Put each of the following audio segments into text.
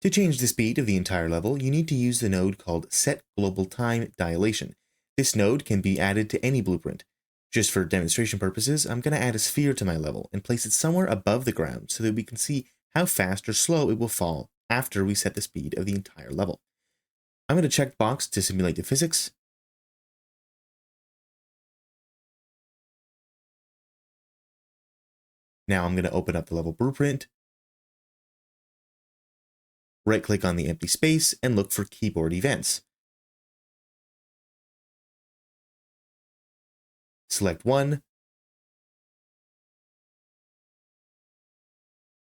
To change the speed of the entire level, you need to use the node called Set Global Time Dilation. This node can be added to any blueprint. Just for demonstration purposes, I'm going to add a sphere to my level and place it somewhere above the ground so that we can see how fast or slow it will fall after we set the speed of the entire level. I'm going to check box to simulate the physics. Now I'm going to open up the level blueprint, right-click on the empty space, and look for keyboard events. Select one.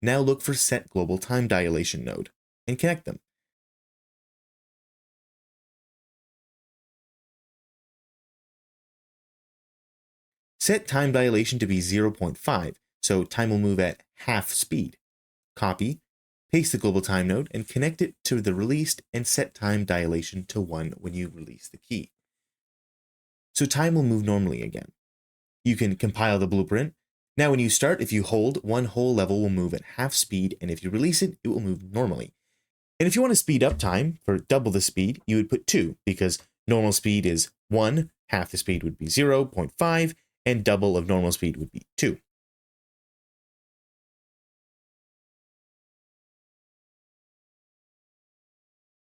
Now look for Set Global Time Dilation node and connect them. Set time dilation to be 0.5, so time will move at half speed. Copy, paste the global time node, and connect it to the released and set time dilation to 1 when you release the key. So time will move normally again. You can compile the blueprint. Now when you start, if you hold, one whole level will move at half speed, and if you release it, it will move normally. And if you want to speed up time for double the speed, you would put 2, because normal speed is 1, half the speed would be 0.5, and double of normal speed would be 2.